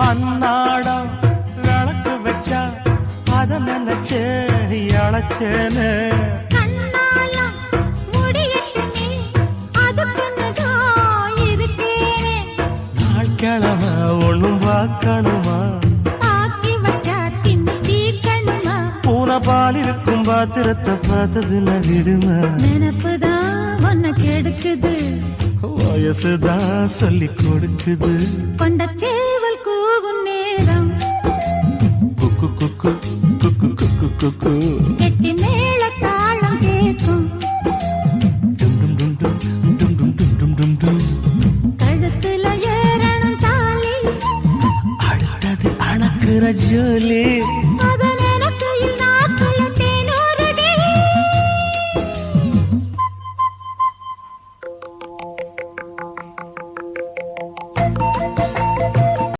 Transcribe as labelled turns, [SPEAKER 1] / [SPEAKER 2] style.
[SPEAKER 1] அன்னாடம் விளக்கு வச்சா அத நினைச்சு அழைச்சேன்னு நாள் கிழமை ஒண்ணும் பார்க்கணுமா பூனை பால் இருக்கும் பாத்திரத்தை பார்த்தது நடிடுமா
[SPEAKER 2] நினப்புதான் ஒன்ன கெடுக்குது
[SPEAKER 1] வயசுதான் சொல்லி கொடுக்குது
[SPEAKER 2] கொண்ட சேவல் கூவும் நேரம்
[SPEAKER 1] குக்கு குக்கு குக்கு குக்கு குக்கு
[SPEAKER 2] கெட்டி மேல தாளம் கேட்கும் கழுத்துல ஏறணும் தாலி
[SPEAKER 1] அடுத்தது அணக்குற ஜோலி